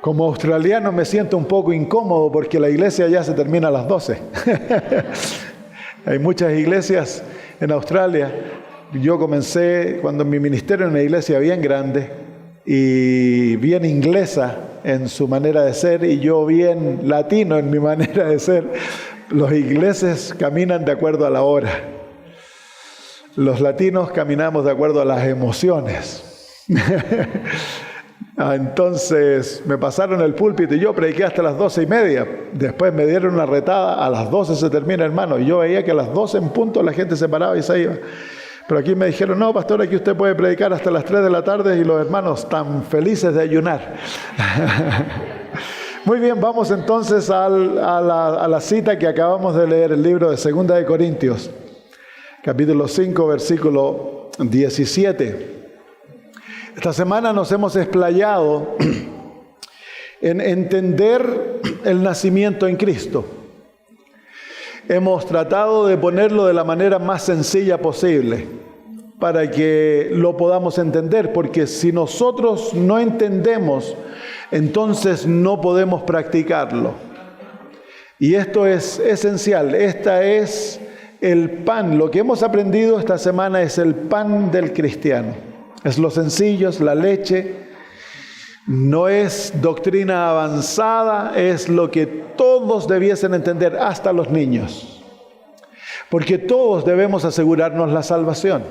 Como australiano me siento un poco incómodo porque la iglesia ya se termina a las 12. Hay muchas iglesias en Australia. Yo comencé cuando mi ministerio en una iglesia bien grande y bien inglesa en su manera de ser y yo bien latino en mi manera de ser. Los ingleses caminan de acuerdo a la hora. Los latinos caminamos de acuerdo a las emociones. Entonces me pasaron el púlpito y yo prediqué hasta las 12:30. Después me dieron una retada, a las 12 se termina, hermano. Y yo veía que a las 12 en punto la gente se paraba y se iba. Pero aquí me dijeron, no, pastor, aquí usted puede predicar hasta las 3 de la tarde y los hermanos están felices de ayunar. Muy bien, vamos entonces a la cita que acabamos de leer, el libro de 2 de Corintios, capítulo 5, versículo 17. Esta semana nos hemos explayado en entender el nacimiento en Cristo. Hemos tratado de ponerlo de la manera más sencilla posible para que lo podamos entender, porque si nosotros no entendemos, entonces no podemos practicarlo. Y esto es esencial. Esta es el pan. Lo que hemos aprendido esta semana es el pan del cristiano. Es lo sencillo, es la leche. No es doctrina avanzada, es lo que todos debiesen entender, hasta los niños. Porque todos debemos asegurarnos la salvación.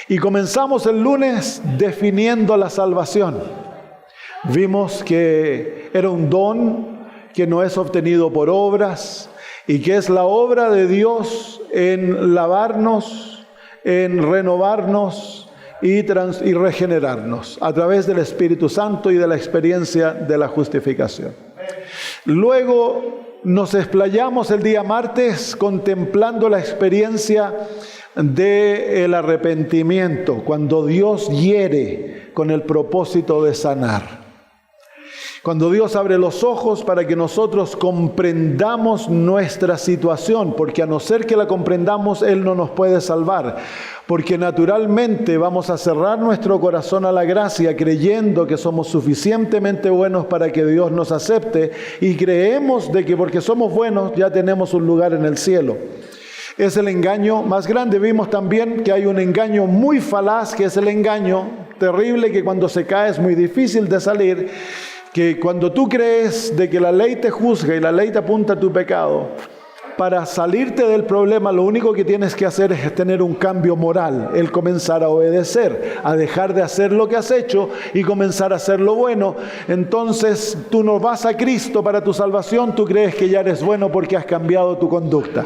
Y comenzamos el lunes definiendo la salvación. Vimos que era un don que no es obtenido por obras y que es la obra de Dios en lavarnos, en renovarnos y regenerarnos a través del Espíritu Santo y de la experiencia de la justificación. Luego nos explayamos el día martes contemplando la experiencia del arrepentimiento, cuando Dios hiere con el propósito de sanar. Cuando Dios abre los ojos para que nosotros comprendamos nuestra situación, porque a no ser que la comprendamos, Él no nos puede salvar. Porque naturalmente vamos a cerrar nuestro corazón a la gracia creyendo que somos suficientemente buenos para que Dios nos acepte y creemos de que porque somos buenos ya tenemos un lugar en el cielo. Es el engaño más grande. Vimos también que hay un engaño muy falaz, que es el engaño terrible, que cuando se cae es muy difícil de salir, que cuando tú crees de que la ley te juzga y la ley te apunta a tu pecado, para salirte del problema lo único que tienes que hacer es tener un cambio moral, el comenzar a obedecer, a dejar de hacer lo que has hecho y comenzar a hacer lo bueno. Entonces tú no vas a Cristo para tu salvación, tú crees que ya eres bueno porque has cambiado tu conducta.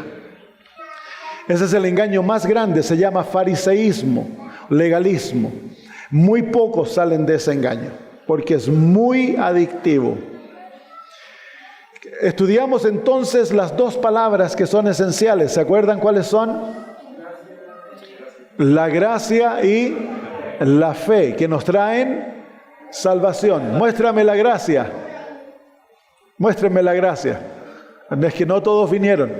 Ese es el engaño más grande, se llama fariseísmo, legalismo. Muy pocos salen de ese engaño porque es muy adictivo. Estudiamos entonces las dos palabras que son esenciales. ¿Se acuerdan cuáles son? La gracia y la fe, que nos traen salvación. Muéstrame la gracia. Muéstrenme la gracia. Es que no todos vinieron.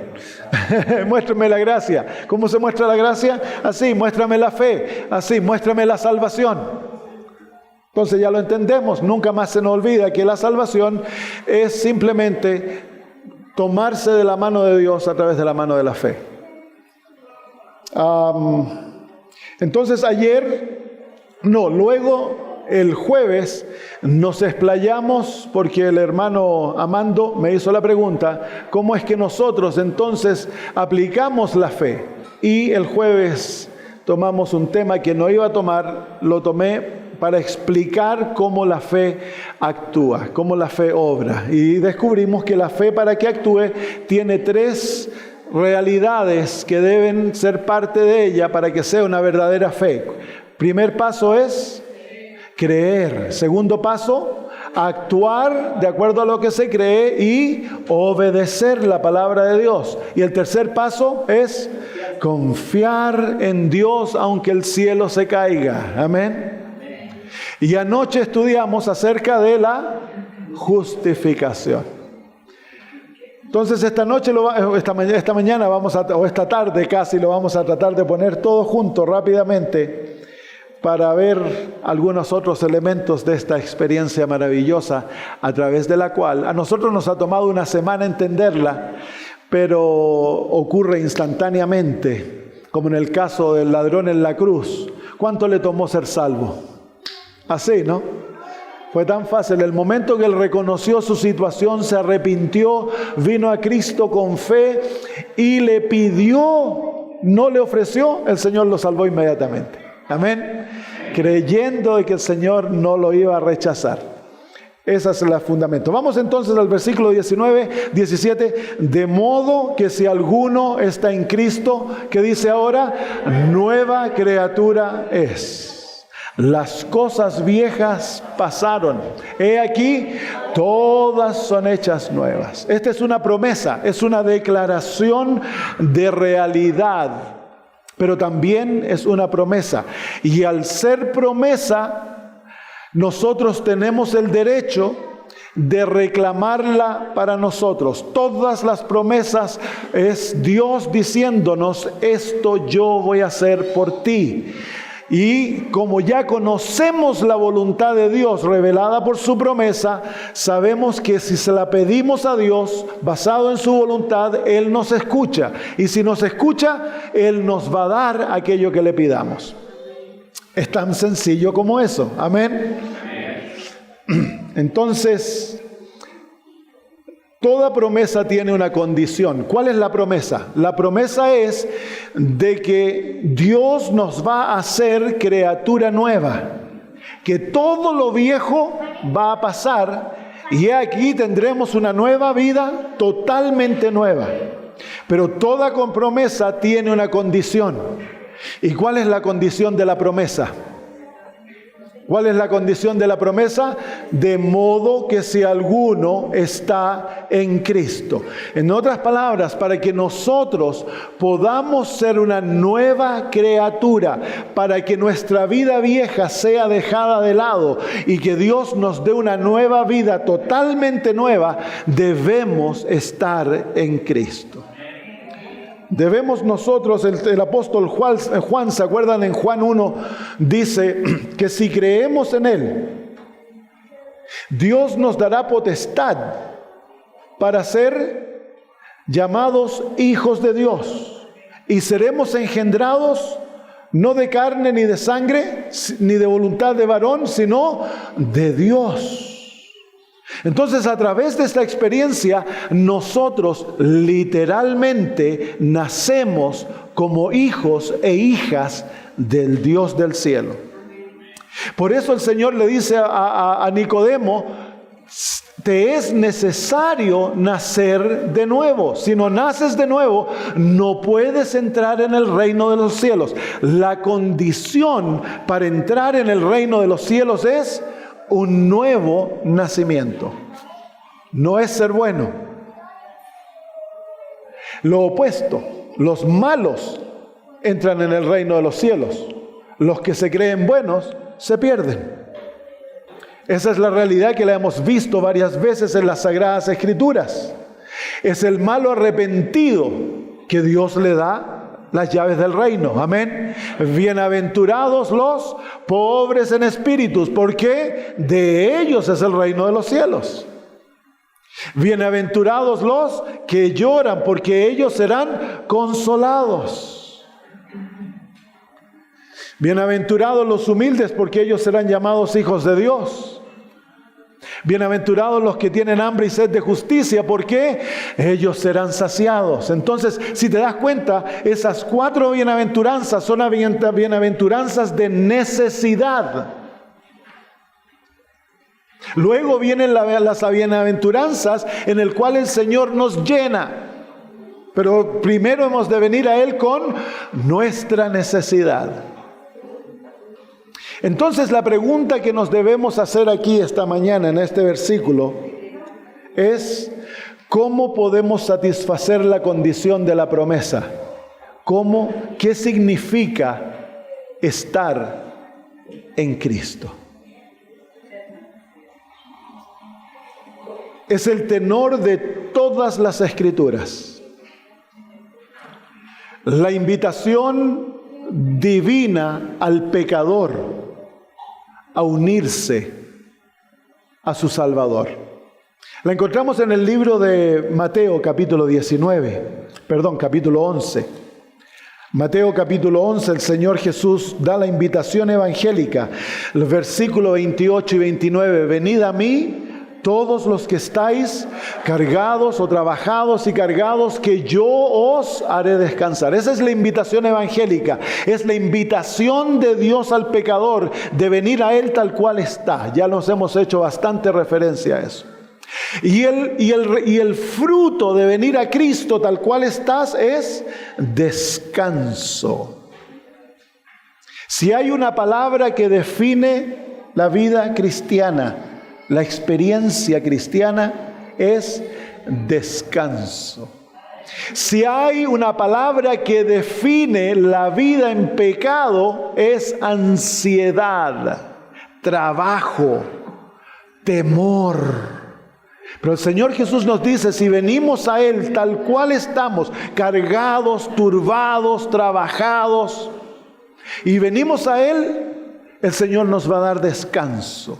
Muéstrame la gracia. ¿Cómo se muestra la gracia? Así, muéstrame la fe. Así, muéstrame la salvación. Entonces ya lo entendemos, nunca más se nos olvida que la salvación es simplemente tomarse de la mano de Dios a través de la mano de la fe. Entonces luego el jueves nos explayamos porque el hermano Amando me hizo la pregunta, ¿cómo es que nosotros entonces aplicamos la fe? Y el jueves tomamos un tema que no iba a tomar, lo tomé para explicar cómo la fe actúa, cómo la fe obra. Y descubrimos que la fe, para que actúe, tiene 3 realidades que deben ser parte de ella para que sea una verdadera fe. Primer paso es creer. Segundo paso, actuar de acuerdo a lo que se cree y obedecer la palabra de Dios. Y el tercer paso es confiar en Dios aunque el cielo se caiga. Amén. Y anoche estudiamos acerca de la justificación. Entonces esta tarde casi lo vamos a tratar de poner todo junto rápidamente para ver algunos otros elementos de esta experiencia maravillosa a través de la cual a nosotros nos ha tomado una semana entenderla, pero ocurre instantáneamente, como en el caso del ladrón en la cruz. ¿Cuánto le tomó ser salvo? Así, ¿no? Fue tan fácil. El momento que él reconoció su situación, se arrepintió, vino a Cristo con fe y le pidió, no le ofreció, el Señor lo salvó inmediatamente. Amén. Creyendo de que el Señor no lo iba a rechazar. Ese es el fundamento. Vamos entonces al versículo 19, 17. De modo que si alguno está en Cristo, ¿qué dice ahora? Nueva criatura es. Las cosas viejas pasaron. He aquí, todas son hechas nuevas. Esta es una promesa, es una declaración de realidad. Pero también es una promesa. Y al ser promesa, nosotros tenemos el derecho de reclamarla para nosotros. Todas las promesas es Dios diciéndonos, esto yo voy a hacer por ti. Y como ya conocemos la voluntad de Dios revelada por su promesa, sabemos que si se la pedimos a Dios, basado en su voluntad, Él nos escucha. Y si nos escucha, Él nos va a dar aquello que le pidamos. Es tan sencillo como eso. Amén. Entonces, toda promesa tiene una condición. ¿Cuál es la promesa? La promesa es de que Dios nos va a hacer criatura nueva, que todo lo viejo va a pasar y aquí tendremos una nueva vida totalmente nueva. Pero toda promesa tiene una condición. ¿Y cuál es la condición de la promesa? ¿Cuál es la condición de la promesa? De modo que si alguno está en Cristo. En otras palabras, para que nosotros podamos ser una nueva criatura, para que nuestra vida vieja sea dejada de lado y que Dios nos dé una nueva vida totalmente nueva, debemos estar en Cristo. Debemos nosotros, el apóstol Juan, ¿se acuerdan? En Juan 1 dice que si creemos en Él, Dios nos dará potestad para ser llamados hijos de Dios. Y seremos engendrados no de carne ni de sangre, ni de voluntad de varón, sino de Dios. Entonces, a través de esta experiencia, nosotros literalmente nacemos como hijos e hijas del Dios del cielo. Por eso el Señor le dice a Nicodemo, te es necesario nacer de nuevo. Si no naces de nuevo, no puedes entrar en el reino de los cielos. La condición para entrar en el reino de los cielos es un nuevo nacimiento. No es ser bueno. Lo opuesto, los malos entran en el reino de los cielos. Los que se creen buenos se pierden. Esa es la realidad que la hemos visto varias veces en las Sagradas Escrituras. Es el malo arrepentido que Dios le da las llaves del reino. Amén. Bienaventurados los pobres en espíritus, porque de ellos es el reino de los cielos. Bienaventurados los que lloran, porque ellos serán consolados. Bienaventurados los humildes, porque ellos serán llamados hijos de Dios. Bienaventurados los que tienen hambre y sed de justicia, porque ellos serán saciados. Entonces, si te das cuenta, esas 4 bienaventuranzas son bienaventuranzas de necesidad. Luego vienen las bienaventuranzas en el cual el Señor nos llena. Pero primero hemos de venir a Él con nuestra necesidad. Entonces la pregunta que nos debemos hacer aquí esta mañana en este versículo es: ¿cómo podemos satisfacer la condición de la promesa? ¿Qué significa estar en Cristo? Es el tenor de todas las Escrituras. La invitación divina al pecador a unirse a su Salvador. La encontramos en el libro de Mateo capítulo 11. Mateo capítulo 11, el Señor Jesús da la invitación evangélica. Los versículos 28 y 29. Venid a mí, todos los que estáis cargados o trabajados y cargados, que yo os haré descansar. Esa es la invitación evangélica. Es la invitación de Dios al pecador de venir a Él tal cual está. Ya nos hemos hecho bastante referencia a eso. Y el fruto de venir a Cristo tal cual estás es descanso. Si hay una palabra que define la vida cristiana, la experiencia cristiana, es descanso. Si hay una palabra que define la vida en pecado, es ansiedad, trabajo, temor. Pero el Señor Jesús nos dice, si venimos a Él tal cual estamos, cargados, turbados, trabajados, y venimos a Él, el Señor nos va a dar descanso.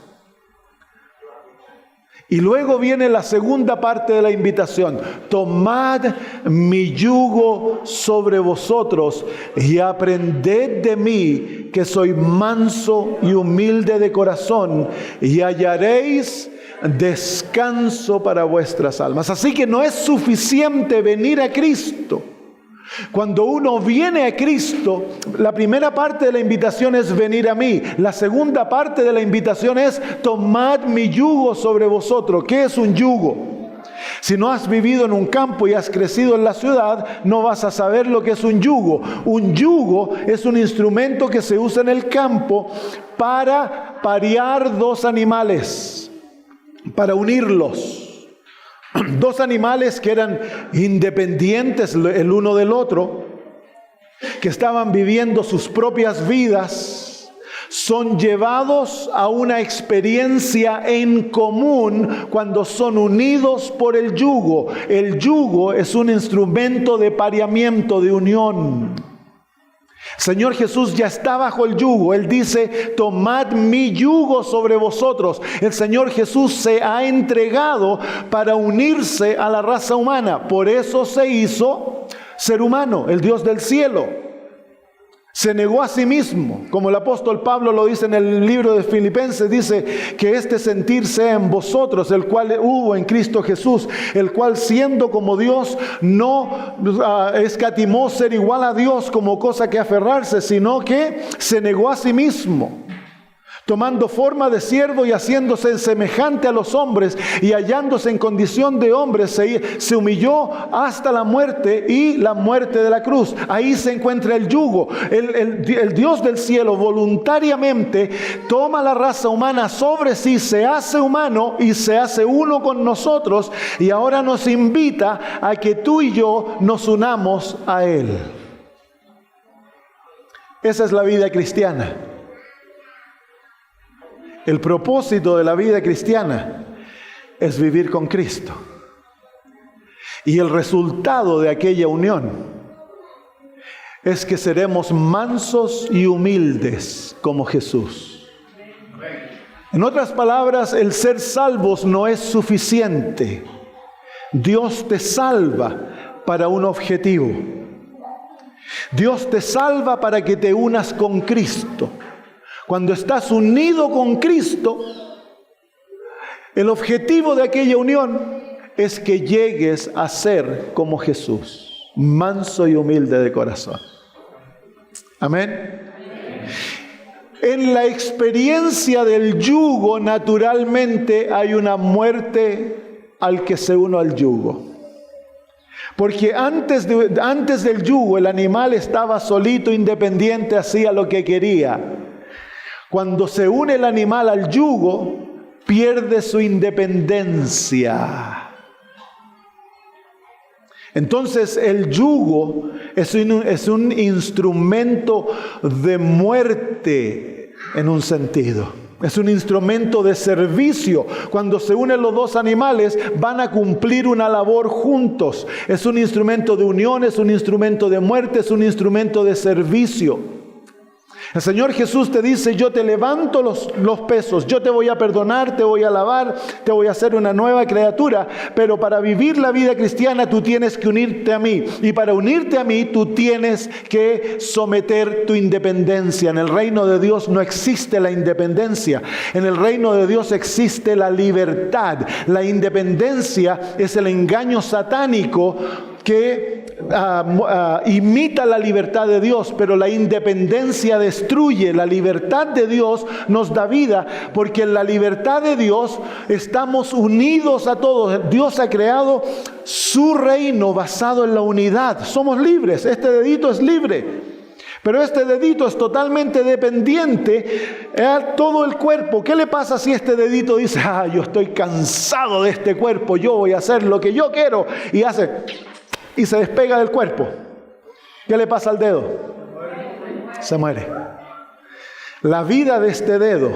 Y luego viene la segunda parte de la invitación. Tomad mi yugo sobre vosotros y aprended de mí, que soy manso y humilde de corazón, y hallaréis descanso para vuestras almas. Así que no es suficiente venir a Cristo. Cuando uno viene a Cristo, la primera parte de la invitación es venir a mí. La segunda parte de la invitación es tomad mi yugo sobre vosotros. ¿Qué es un yugo? Si no has vivido en un campo y has crecido en la ciudad, no vas a saber lo que es un yugo. Un yugo es un instrumento que se usa en el campo para parear dos animales, para unirlos. Dos animales que eran independientes el uno del otro, que estaban viviendo sus propias vidas, son llevados a una experiencia en común cuando son unidos por el yugo. El yugo es un instrumento de pareamiento, de unión. Señor Jesús ya está bajo el yugo. Él dice, tomad mi yugo sobre vosotros. El Señor Jesús se ha entregado para unirse a la raza humana. Por eso se hizo ser humano, el Dios del cielo. Se negó a sí mismo, como el apóstol Pablo lo dice en el libro de Filipenses, dice que este sentir sea en vosotros, el cual hubo en Cristo Jesús, el cual siendo como Dios no escatimó ser igual a Dios como cosa que aferrarse, sino que se negó a sí mismo, tomando forma de siervo y haciéndose semejante a los hombres, y hallándose en condición de hombre, se humilló hasta la muerte, y la muerte de la cruz. Ahí se encuentra el yugo. El Dios del cielo voluntariamente toma la raza humana sobre sí, se hace humano y se hace uno con nosotros, y ahora nos invita a que tú y yo nos unamos a Él. Esa es la vida cristiana. El propósito de la vida cristiana es vivir con Cristo. Y el resultado de aquella unión es que seremos mansos y humildes como Jesús. En otras palabras, el ser salvos no es suficiente. Dios te salva para un objetivo. Dios te salva para que te unas con Cristo. Cuando estás unido con Cristo, el objetivo de aquella unión es que llegues a ser como Jesús, manso y humilde de corazón. Amén. En la experiencia del yugo, naturalmente hay una muerte al que se une al yugo. Porque antes del yugo, el animal estaba solito, independiente, hacía lo que quería. Cuando se une el animal al yugo, pierde su independencia. Entonces el yugo es un instrumento de muerte en un sentido. Es un instrumento de servicio. Cuando se unen los dos animales, van a cumplir una labor juntos. Es un instrumento de unión, es un instrumento de muerte, es un instrumento de servicio. El Señor Jesús te dice, yo te levanto los pesos, yo te voy a perdonar, te voy a lavar, te voy a hacer una nueva criatura, pero para vivir la vida cristiana tú tienes que unirte a mí, y para unirte a mí tú tienes que someter tu independencia. En el reino de Dios no existe la independencia, en el reino de Dios existe la libertad. La independencia es el engaño satánico que imita la libertad de Dios, pero la independencia destruye. La libertad de Dios nos da vida, porque en la libertad de Dios estamos unidos a todos. Dios ha creado su reino basado en la unidad. Somos libres, este dedito es libre, pero este dedito es totalmente dependiente a todo el cuerpo. ¿Qué le pasa si este dedito dice, yo estoy cansado de este cuerpo, yo voy a hacer lo que yo quiero, y hace... y se despega del cuerpo? ¿Qué le pasa al dedo? Se muere. La vida de este dedo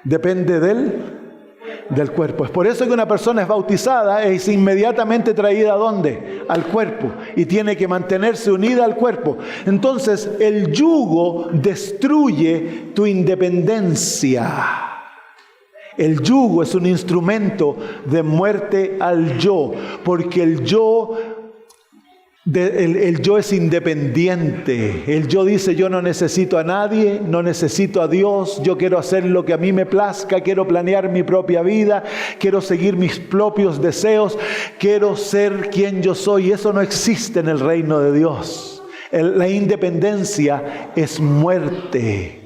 depende del cuerpo. Es por eso que una persona es bautizada, es inmediatamente traída ¿a dónde? Al cuerpo, y tiene que mantenerse unida al cuerpo. Entonces el yugo destruye tu independencia. El yugo es un instrumento de muerte al yo, porque el yo es independiente. El yo dice, yo no necesito a nadie, no necesito a Dios, yo quiero hacer lo que a mí me plazca, quiero planear mi propia vida, quiero seguir mis propios deseos, quiero ser quien yo soy. Eso no existe en el reino de Dios. La independencia es muerte.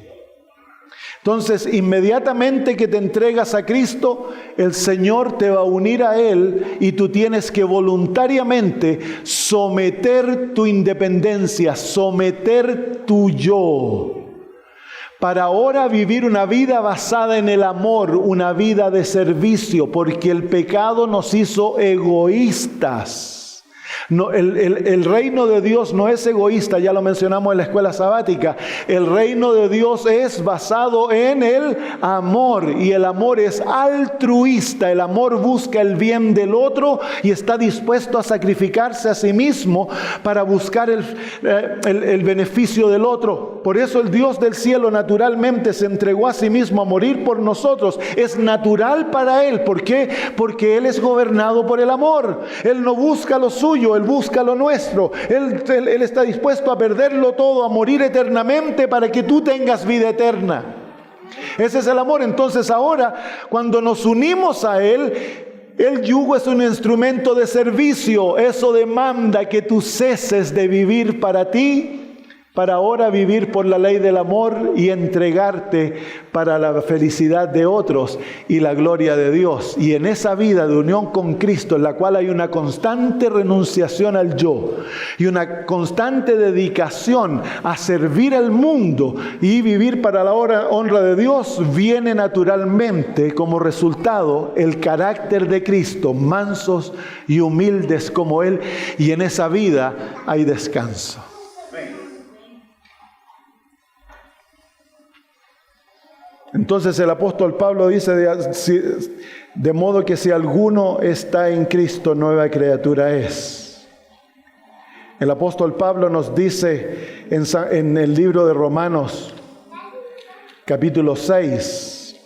Entonces, inmediatamente que te entregas a Cristo, el Señor te va a unir a Él, y tú tienes que voluntariamente someter tu independencia, someter tu yo, para ahora vivir una vida basada en el amor, una vida de servicio, porque el pecado nos hizo egoístas. No, el reino de Dios no es egoísta, ya lo mencionamos en la escuela sabática. El reino de Dios es basado en el amor, y el amor es altruista. El amor busca el bien del otro y está dispuesto a sacrificarse a sí mismo para buscar el beneficio del otro. Por eso el Dios del cielo naturalmente se entregó a sí mismo a morir por nosotros. Es natural para Él. ¿Por qué? Porque Él es gobernado por el amor. Él no busca lo suyo, Él busca lo nuestro. Él está dispuesto a perderlo todo, a morir eternamente para que tú tengas vida eterna. Ese es el amor. Entonces ahora, cuando nos unimos a Él, el yugo es un instrumento de servicio. Eso demanda que tú ceses de vivir para ti, para ahora vivir por la ley del amor y entregarte para la felicidad de otros y la gloria de Dios. Y en esa vida de unión con Cristo, en la cual hay una constante renunciación al yo y una constante dedicación a servir al mundo y vivir para la honra de Dios, viene naturalmente como resultado el carácter de Cristo, mansos y humildes como Él, y en esa vida hay descanso. Entonces el apóstol Pablo dice, de modo que si alguno está en Cristo, nueva criatura es. El apóstol Pablo nos dice en el libro de Romanos, capítulo 6,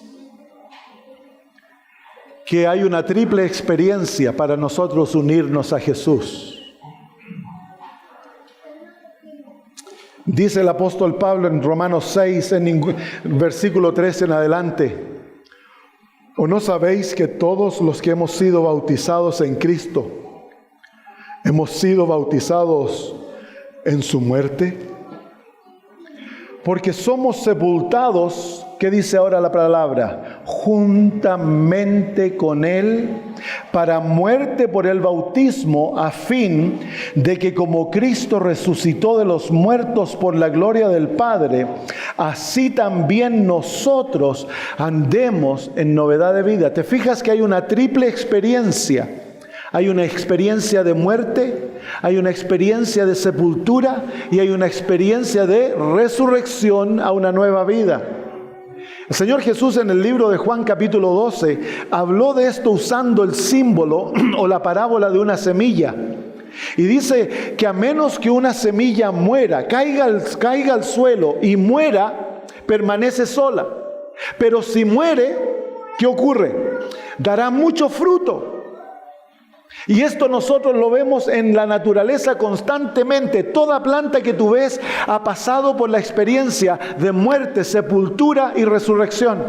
que hay una triple experiencia para nosotros unirnos a Jesús. Dice el apóstol Pablo en Romanos 6, en versículo 13 en adelante: ¿o no sabéis que todos los que hemos sido bautizados en Cristo, hemos sido bautizados en su muerte? Porque somos sepultados, ¿qué dice ahora la palabra? Juntamente con Él, para muerte por el bautismo, a fin de que como Cristo resucitó de los muertos por la gloria del Padre, así también nosotros andemos en novedad de vida. ¿Te fijas que hay una triple experiencia? Hay una experiencia de muerte, hay una experiencia de sepultura y hay una experiencia de resurrección a una nueva vida. El Señor Jesús en el libro de Juan capítulo 12 habló de esto usando el símbolo o la parábola de una semilla. Y dice que a menos que una semilla muera, caiga al suelo y muera, permanece sola. Pero si muere, ¿qué ocurre? Dará mucho fruto. Y esto nosotros lo vemos en la naturaleza constantemente. Toda planta que tú ves ha pasado por la experiencia de muerte, sepultura y resurrección.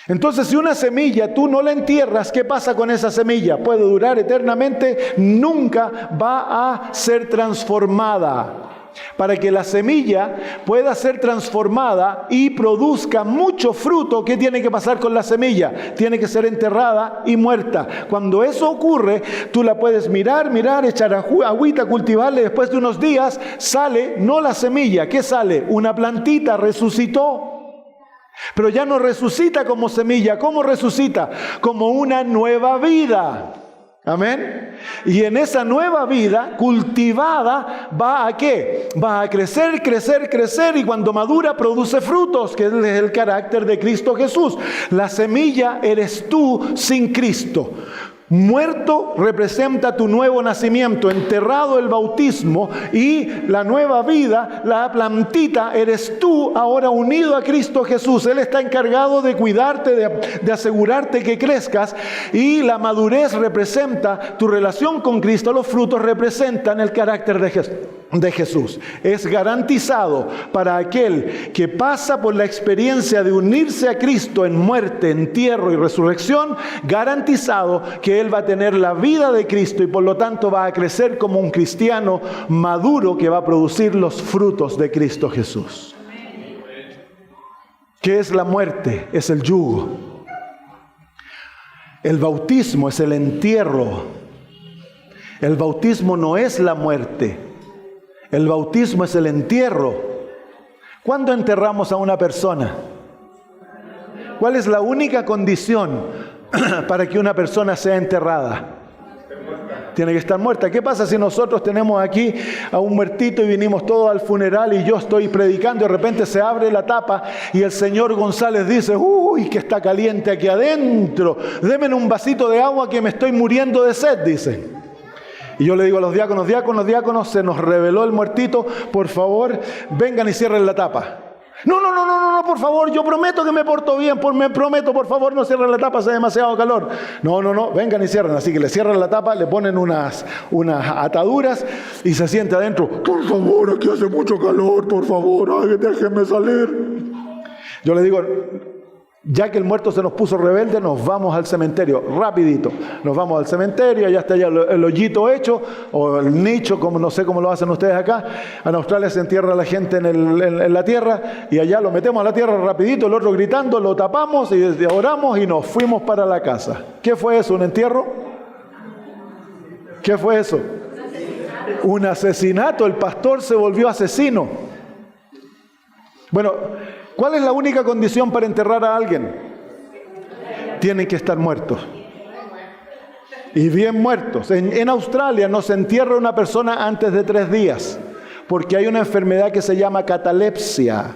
Entonces, si una semilla tú no la entierras, ¿qué pasa con esa semilla? Puede durar eternamente, nunca va a ser transformada. Para que la semilla pueda ser transformada y produzca mucho fruto, ¿qué tiene que pasar con la semilla? Tiene que ser enterrada y muerta. Cuando eso ocurre, tú la puedes mirar, echar agüita, cultivarle. Después de unos días sale, no la semilla, ¿qué sale? Una plantita, resucitó. Pero ya no resucita como semilla. ¿Cómo resucita? Como una nueva vida. Amén. Y en esa nueva vida cultivada va a ¿qué? Va a crecer, y cuando madura produce frutos, que es el carácter de Cristo Jesús. La semilla eres tú sin Cristo. Muerto representa tu nuevo nacimiento, enterrado el bautismo, y la nueva vida, la plantita, eres tú ahora unido a Cristo Jesús. Él está encargado de cuidarte, de asegurarte que crezcas, y la madurez representa tu relación con Cristo. Los frutos representan el carácter de Jesús. Es garantizado para aquel que pasa por la experiencia de unirse a Cristo en muerte, entierro y resurrección, garantizado que él va a tener la vida de Cristo y por lo tanto va a crecer como un cristiano maduro que va a producir los frutos de Cristo Jesús. ¿Qué es la muerte? Es el yugo. El bautismo es el entierro. El bautismo no es la muerte. El bautismo es el entierro. ¿Cuándo enterramos a una persona? ¿Cuál es la única condición para que una persona sea enterrada? Tiene que estar muerta. ¿Qué pasa si nosotros tenemos aquí a un muertito y vinimos todos al funeral y yo estoy predicando y de repente se abre la tapa y el señor González dice: uy, que está caliente aquí adentro, denme un vasito de agua que me estoy muriendo de sed, dice. Y yo le digo a los diáconos, se nos reveló el muertito, por favor, vengan y cierren la tapa. No, por favor, yo prometo que me porto bien, por favor, no cierren la tapa, hace demasiado calor. No, vengan y cierren. Así que le cierran la tapa, le ponen unas ataduras y se siente adentro. Por favor, aquí hace mucho calor, por favor, déjenme salir. Yo le digo: ya que el muerto se nos puso rebelde, nos vamos al cementerio, rapidito. Nos vamos al cementerio, allá está ya el hoyito hecho, o el nicho, como no sé cómo lo hacen ustedes acá. En Australia se entierra a la gente en la tierra, y allá lo metemos a la tierra rapidito, el otro gritando, lo tapamos y oramos y nos fuimos para la casa. ¿Qué fue eso? ¿Un entierro? ¿Qué fue eso? Un asesinato. El pastor se volvió asesino. Bueno, ¿cuál es la única condición para enterrar a alguien? Tienen que estar muertos. Y bien muertos. En Australia no se entierra una persona antes de 3 días, porque hay una enfermedad que se llama catalepsia.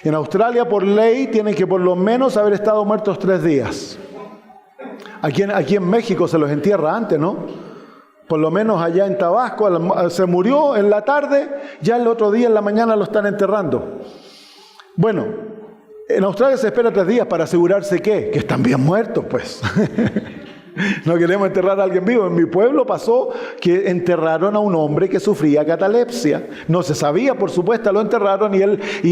En Australia, por ley, tienen que por lo menos haber estado muertos 3 días. Aquí en México se los entierra antes, ¿no? Por lo menos allá en Tabasco, se murió en la tarde, ya el otro día en la mañana lo están enterrando. Bueno, en Australia se espera 3 días para asegurarse que están bien muertos, pues. No queremos enterrar a alguien vivo. En mi pueblo pasó que enterraron a un hombre que sufría catalepsia. No se sabía, por supuesto, lo enterraron y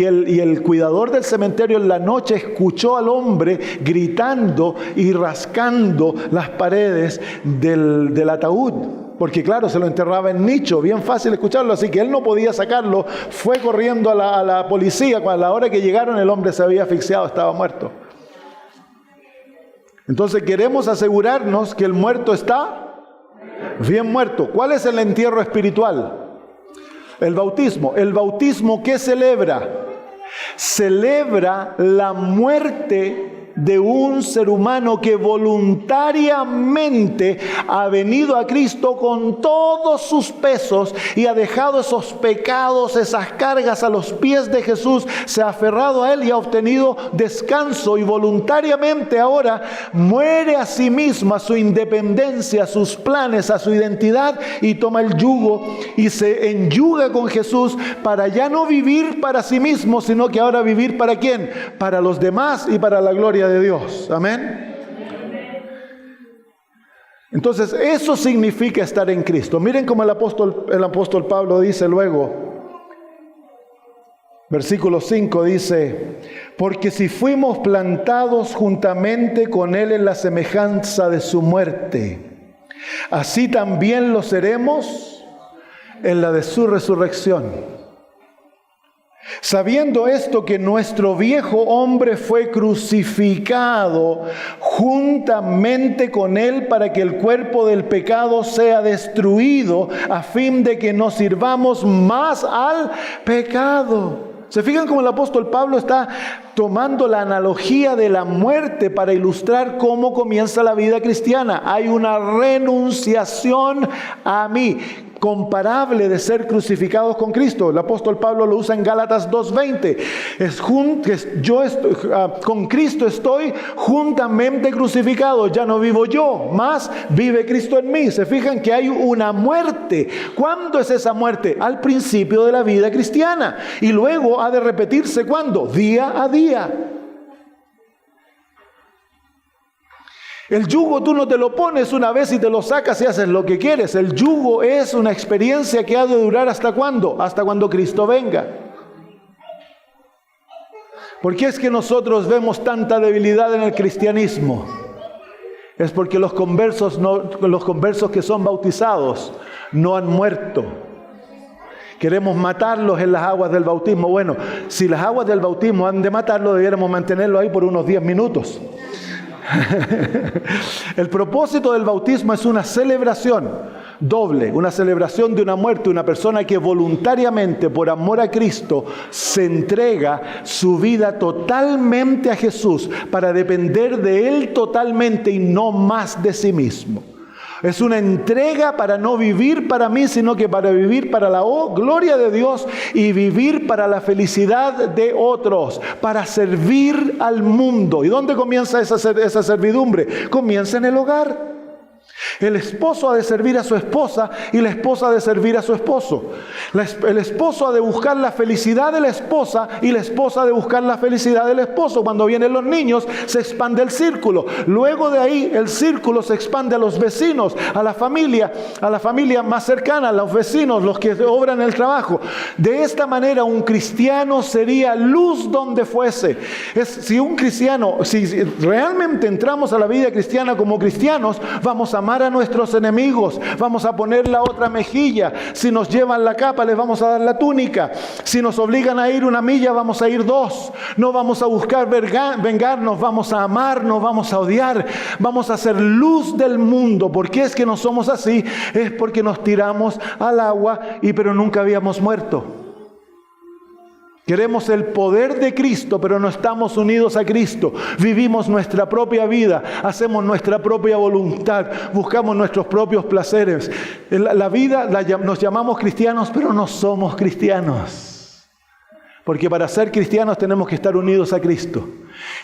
el cuidador del cementerio en la noche escuchó al hombre gritando y rascando las paredes del ataúd. Porque claro, se lo enterraba en nicho, bien fácil escucharlo, así que él no podía sacarlo. Fue corriendo a la policía. A la hora que llegaron, el hombre se había asfixiado, estaba muerto. Entonces queremos asegurarnos que el muerto está bien muerto. ¿Cuál es el entierro espiritual? El bautismo. ¿El bautismo qué celebra? Celebra la muerte de un ser humano que voluntariamente ha venido a Cristo con todos sus pesos y ha dejado esos pecados, esas cargas a los pies de Jesús, se ha aferrado a Él y ha obtenido descanso, y voluntariamente ahora muere a sí mismo, a su independencia, a sus planes, a su identidad, y toma el yugo y se enyuga con Jesús para ya no vivir para sí mismo, sino que ahora vivir ¿para quién? Para los demás y para la gloria de Dios. Amén. Entonces eso significa estar en Cristo. Miren cómo el apóstol Pablo dice luego, versículo 5 dice: porque si fuimos plantados juntamente con Él en la semejanza de su muerte, así también lo seremos en la de su resurrección. Sabiendo esto, que nuestro viejo hombre fue crucificado juntamente con Él para que el cuerpo del pecado sea destruido, a fin de que no sirvamos más al pecado. ¿Se fijan cómo el apóstol Pablo está tomando la analogía de la muerte para ilustrar cómo comienza la vida cristiana? Hay una renunciación a mí, comparable de ser crucificados con Cristo. El apóstol Pablo lo usa en Gálatas 2:20. Con Cristo estoy juntamente crucificado. Ya no vivo yo, más vive Cristo en mí. Se fijan que hay una muerte. ¿Cuándo es esa muerte? Al principio de la vida cristiana. Y luego ha de repetirse ¿cuándo? Día a día. El yugo tú no te lo pones una vez y te lo sacas y haces lo que quieres. El yugo es una experiencia que ha de durar ¿hasta cuándo? Hasta cuando Cristo venga. ¿Por qué es que nosotros vemos tanta debilidad en el cristianismo? Es porque los conversos que son bautizados no han muerto. Queremos matarlos en las aguas del bautismo. Bueno, si las aguas del bautismo han de matarlo, debiéramos mantenerlo ahí por unos 10 minutos. El propósito del bautismo es una celebración doble, una celebración de una muerte, una persona que voluntariamente, por amor a Cristo, se entrega su vida totalmente a Jesús para depender de Él totalmente y no más de sí mismo. Es una entrega para no vivir para mí, sino que para vivir para la gloria de Dios y vivir para la felicidad de otros, para servir al mundo. ¿Y dónde comienza esa servidumbre? Comienza en el hogar. El esposo ha de servir a su esposa y la esposa ha de servir a su esposo. El esposo ha de buscar la felicidad de la esposa y la esposa ha de buscar la felicidad del esposo. Cuando vienen los niños se expande el círculo. Luego de ahí el círculo se expande a los vecinos, a la familia más cercana, a los vecinos, los que obran el trabajo. De esta manera un cristiano sería luz donde fuese. Si realmente entramos a la vida cristiana como cristianos, vamos a amar a nuestros enemigos, vamos a poner la otra mejilla. Si nos llevan la capa, les vamos a dar la túnica. Si nos obligan a ir 1 milla, vamos a ir 2. No vamos a buscar vengarnos, vamos a amar, no vamos a odiar. Vamos a ser luz del mundo. ¿Por qué es que no somos así? Es porque nos tiramos al agua pero nunca habíamos muerto. Queremos el poder de Cristo, pero no estamos unidos a Cristo. Vivimos nuestra propia vida, hacemos nuestra propia voluntad, buscamos nuestros propios placeres. La vida nos llamamos cristianos, pero no somos cristianos. Porque para ser cristianos tenemos que estar unidos a Cristo.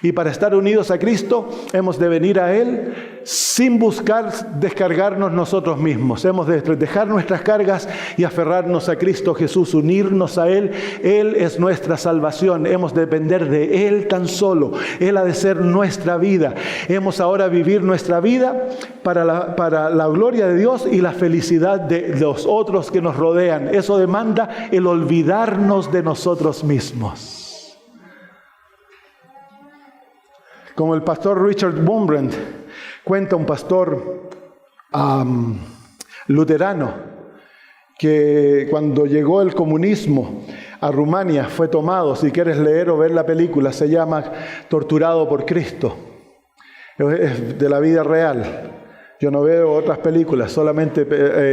Y para estar unidos a Cristo hemos de venir a Él sin buscar descargarnos nosotros mismos. Hemos de dejar nuestras cargas y aferrarnos a Cristo Jesús, unirnos a Él. Él es nuestra salvación. Hemos de depender de Él tan solo. Él ha de ser nuestra vida. Hemos ahora de vivir nuestra vida para la gloria de Dios y la felicidad de los otros que nos rodean. Eso demanda el olvidarnos de nosotros mismos. Como el pastor Richard Wurmbrand cuenta, un pastor luterano, que cuando llegó el comunismo a Rumania fue tomado. Si quieres leer o ver la película, se llama Torturado por Cristo. Es de la vida real. Yo no veo otras películas, solamente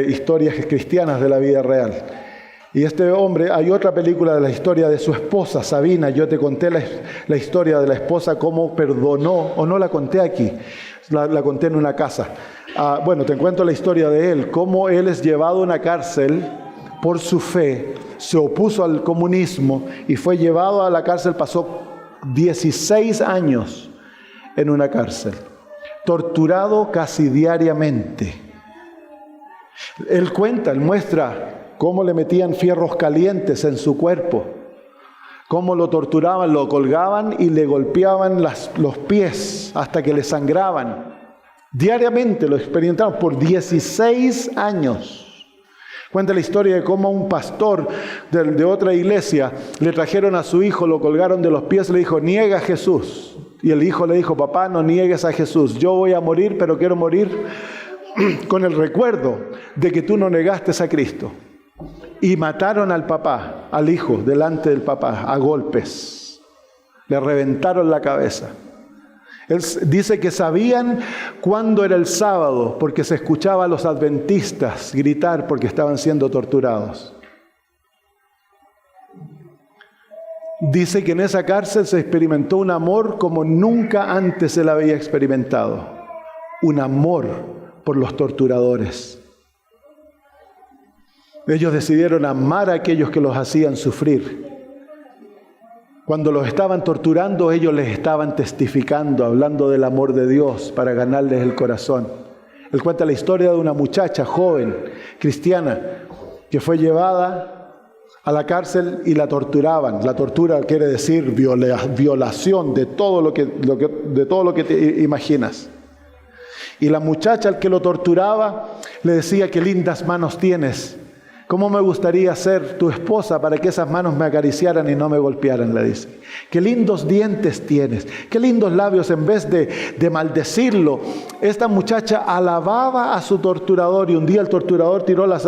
historias cristianas de la vida real. Y este hombre, hay otra película de la historia de su esposa, Sabina. Yo te conté la historia de la esposa, cómo perdonó, o no la conté aquí, la conté en una casa. Bueno, te cuento la historia de él, cómo él es llevado a una cárcel por su fe, se opuso al comunismo y fue llevado a la cárcel, pasó 16 años en una cárcel, torturado casi diariamente. Él muestra cómo le metían fierros calientes en su cuerpo, cómo lo torturaban, lo colgaban y le golpeaban los pies hasta que le sangraban. Diariamente lo experimentaron por 16 años. Cuenta la historia de cómo un pastor de otra iglesia le trajeron a su hijo, lo colgaron de los pies y le dijo: niega a Jesús. Y el hijo le dijo: papá, no niegues a Jesús, yo voy a morir, pero quiero morir con el recuerdo de que tú no negaste a Cristo. Y mataron al papá, al hijo, delante del papá, a golpes. Le reventaron la cabeza. Él dice que sabían cuándo era el sábado, porque se escuchaba a los adventistas gritar porque estaban siendo torturados. Dice que en esa cárcel se experimentó un amor como nunca antes se la había experimentado. Un amor por los torturadores. Ellos decidieron amar a aquellos que los hacían sufrir. Cuando los estaban torturando, ellos les estaban testificando, hablando del amor de Dios para ganarles el corazón. Él cuenta la historia de una muchacha joven, cristiana, que fue llevada a la cárcel y la torturaban. La tortura quiere decir violación de todo lo que te imaginas. Y la muchacha al que lo torturaba le decía: qué lindas manos tienes. ¿Cómo me gustaría ser tu esposa para que esas manos me acariciaran y no me golpearan?, le dice. Qué lindos dientes tienes, qué lindos labios. En vez de maldecirlo, esta muchacha alababa a su torturador, y un día el torturador tiró las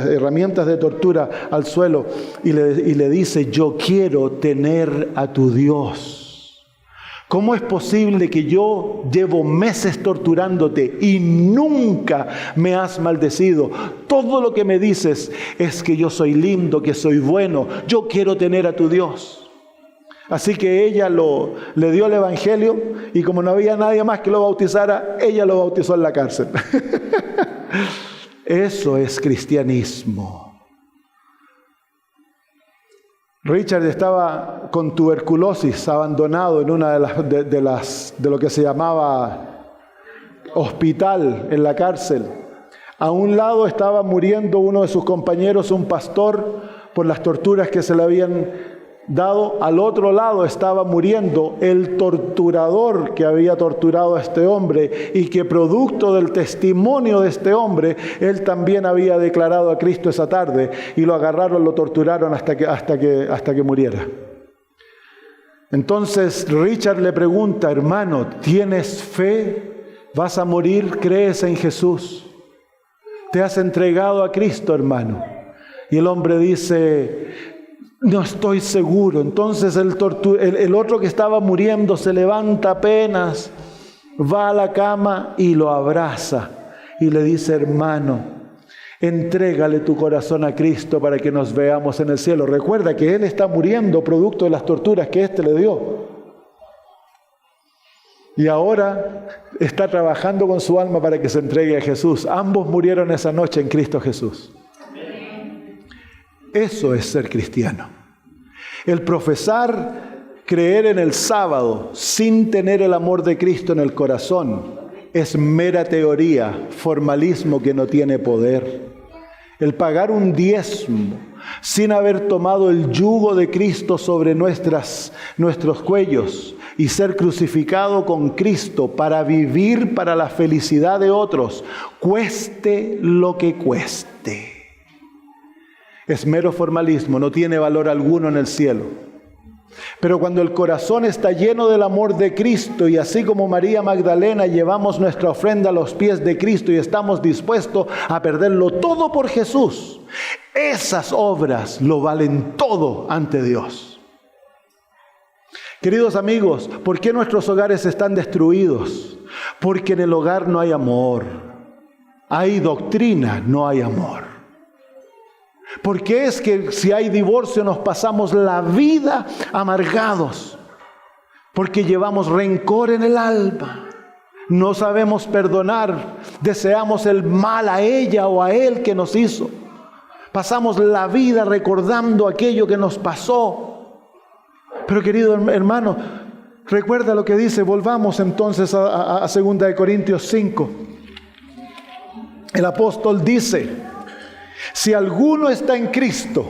herramientas de tortura al suelo y le dice: yo quiero tener a tu Dios. ¿Cómo es posible que yo llevo meses torturándote y nunca me has maldecido? Todo lo que me dices es que yo soy lindo, que soy bueno. Yo quiero tener a tu Dios. Así que ella le dio el evangelio, y como no había nadie más que lo bautizara, ella lo bautizó en la cárcel. Eso es cristianismo. Richard estaba con tuberculosis, abandonado en una de lo que se llamaba hospital en la cárcel. A un lado estaba muriendo uno de sus compañeros, un pastor, por las torturas que se le habían dado. Al otro lado estaba muriendo el torturador que había torturado a este hombre, y que producto del testimonio de este hombre, él también había declarado a Cristo esa tarde, y lo agarraron, lo torturaron hasta que muriera. Entonces Richard le pregunta: hermano, ¿tienes fe? ¿Vas a morir? ¿Crees en Jesús? ¿Te has entregado a Cristo, hermano? Y el hombre dice: no estoy seguro. Entonces el otro que estaba muriendo se levanta apenas, va a la cama y lo abraza y le dice: hermano, entrégale tu corazón a Cristo para que nos veamos en el cielo. Recuerda que él está muriendo producto de las torturas que éste le dio. Y ahora está trabajando con su alma para que se entregue a Jesús. Ambos murieron esa noche en Cristo Jesús. Eso es ser cristiano. El profesar creer en el sábado sin tener el amor de Cristo en el corazón es mera teoría, formalismo que no tiene poder. El pagar un diezmo sin haber tomado el yugo de Cristo sobre nuestros cuellos y ser crucificado con Cristo para vivir para la felicidad de otros, cueste lo que cueste. Es mero formalismo, no tiene valor alguno en el cielo. Pero cuando el corazón está lleno del amor de Cristo, y así como María Magdalena llevamos nuestra ofrenda a los pies de Cristo y estamos dispuestos a perderlo todo por Jesús, esas obras lo valen todo ante Dios. Queridos amigos, ¿por qué nuestros hogares están destruidos? Porque en el hogar no hay amor. Hay doctrina, no hay amor. ¿Por qué es que si hay divorcio nos pasamos la vida amargados? Porque llevamos rencor en el alma. No sabemos perdonar. Deseamos el mal a ella o a él que nos hizo. Pasamos la vida recordando aquello que nos pasó. Pero querido hermano, recuerda lo que dice. Volvamos entonces a 2 Corintios 5. El apóstol dice: si alguno está en Cristo,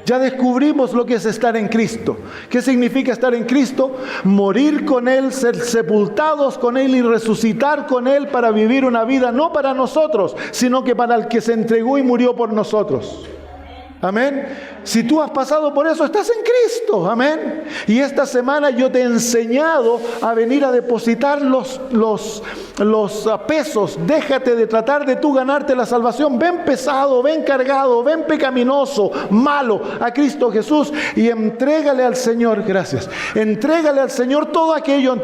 ya descubrimos lo que es estar en Cristo. ¿Qué significa estar en Cristo? Morir con Él, ser sepultados con Él y resucitar con Él para vivir una vida no para nosotros, sino que para el que se entregó y murió por nosotros. Amén. Si tú has pasado por eso, estás en Cristo. Amén. Y esta semana yo te he enseñado a venir a depositar los pesos. Déjate de tratar de tú ganarte la salvación. Ven pesado, ven cargado, ven pecaminoso, malo a Cristo Jesús y entrégale al Señor. Gracias. Entrégale al Señor todo aquello.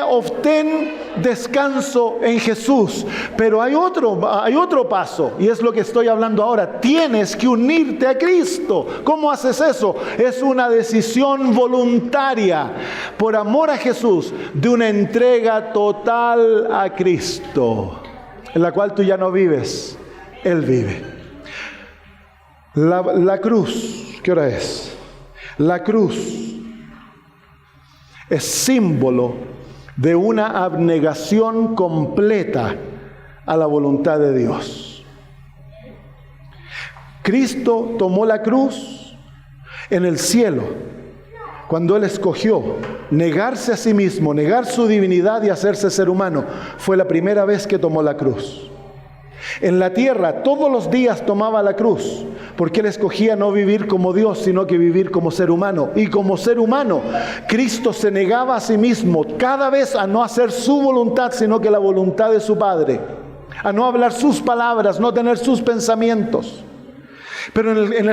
Obtén descanso en Jesús. Pero hay otro paso, y es lo que estoy hablando ahora. Tienes que unirte a Cristo. ¿Cómo haces eso? Es una decisión voluntaria por amor a Jesús, de una entrega total a Cristo, en la cual tú ya no vives, Él vive. La cruz, ¿qué hora es? La cruz es símbolo de una abnegación completa a la voluntad de Dios. Cristo tomó la cruz en el cielo cuando Él escogió negarse a sí mismo, negar su divinidad y hacerse ser humano. Fue la primera vez que tomó la cruz. En la tierra todos los días tomaba la cruz, porque Él escogía no vivir como Dios, sino que vivir como ser humano. Y como ser humano, Cristo se negaba a sí mismo cada vez a no hacer su voluntad, sino que la voluntad de su Padre, a no hablar sus palabras, no tener sus pensamientos. Pero en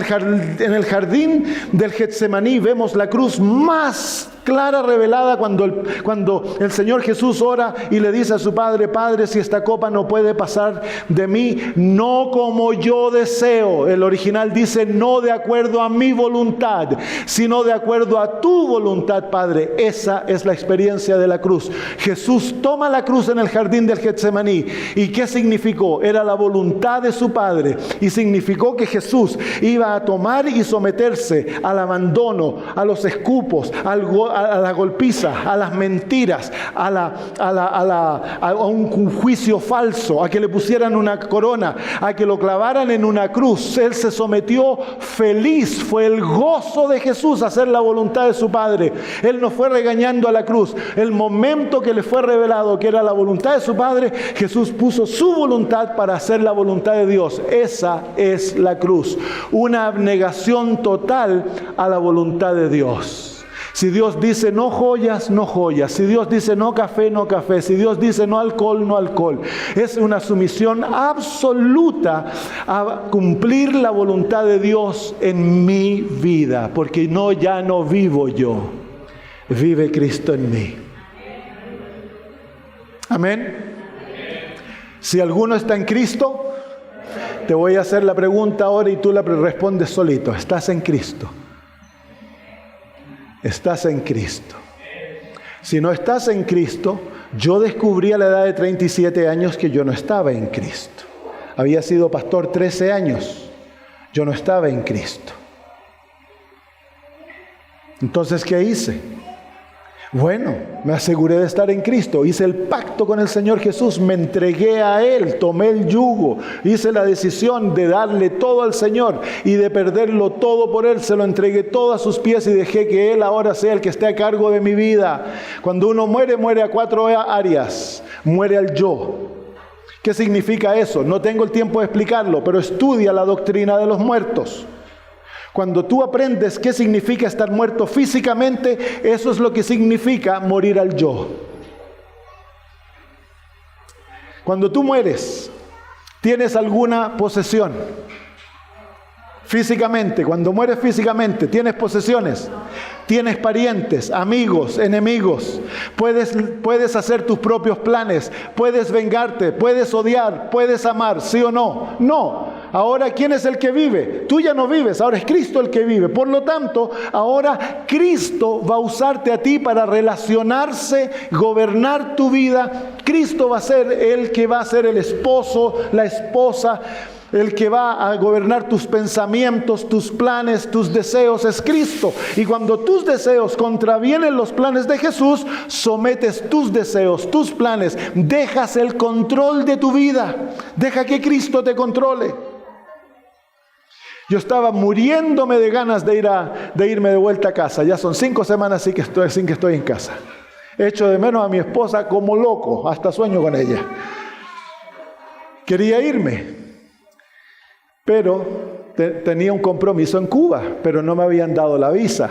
el jardín del Getsemaní vemos la cruz más clara revelada cuando el Señor Jesús ora y le dice a su Padre: Padre, si esta copa no puede pasar de mí, no como yo deseo. El original dice: no de acuerdo a mi voluntad, sino de acuerdo a tu voluntad, Padre. Esa es la experiencia de la cruz. Jesús toma la cruz en el jardín del Getsemaní. ¿Y qué significó? Era la voluntad de su Padre, y significó que Jesús iba a tomar y someterse al abandono, a los escupos, a la golpiza, a las mentiras, a un juicio falso, a que le pusieran una corona, a que lo clavaran en una cruz. Él se sometió feliz. Fue el gozo de Jesús hacer la voluntad de su Padre. Él no fue regañando a la cruz. El momento que le fue revelado que era la voluntad de su Padre, Jesús puso su voluntad para hacer la voluntad de Dios. Esa es la cruz. Una abnegación total a la voluntad de Dios. Si Dios dice no joyas, no joyas. Si Dios dice no café, no café. Si Dios dice no alcohol, no alcohol. Es una sumisión absoluta a cumplir la voluntad de Dios en mi vida. Porque ya no vivo yo. Vive Cristo en mí. Amén. Si alguno está en Cristo, te voy a hacer la pregunta ahora y tú la respondes solito. ¿Estás en Cristo? Estás en Cristo. Si no estás en Cristo, yo descubrí a la edad de 37 años que yo no estaba en Cristo. Había sido pastor 13 años. Yo no estaba en Cristo. Entonces, ¿qué hice? Bueno, me aseguré de estar en Cristo, hice el pacto con el Señor Jesús, me entregué a Él, tomé el yugo, hice la decisión de darle todo al Señor y de perderlo todo por Él. Se lo entregué todo a sus pies y dejé que Él ahora sea el que esté a cargo de mi vida. Cuando uno muere, muere a 4 áreas. Muere al yo. ¿Qué significa eso? No tengo el tiempo de explicarlo, pero estudia la doctrina de los muertos. Cuando tú aprendes qué significa estar muerto físicamente, eso es lo que significa morir al yo. Cuando tú mueres, tienes alguna posesión. Físicamente, cuando mueres físicamente, tienes posesiones, tienes parientes, amigos, enemigos. Puedes hacer tus propios planes, puedes vengarte, puedes odiar, puedes amar, ¿sí o no? No. Ahora, ¿quién es el que vive? Tú ya no vives, ahora es Cristo el que vive. Por lo tanto, ahora Cristo va a usarte a ti para relacionarse, gobernar tu vida. Cristo va a ser el que va a ser el esposo, la esposa, el que va a gobernar tus pensamientos, tus planes, tus deseos, es Cristo. Y cuando tus deseos contravienen los planes de Jesús, sometes tus deseos, tus planes, dejas el control de tu vida, deja que Cristo te controle. Yo estaba muriéndome de ganas de irme de vuelta a casa. Ya son 5 semanas sin que estoy en casa. Echo de menos a mi esposa como loco, hasta sueño con ella. Quería irme, pero tenía un compromiso en Cuba, pero no me habían dado la visa.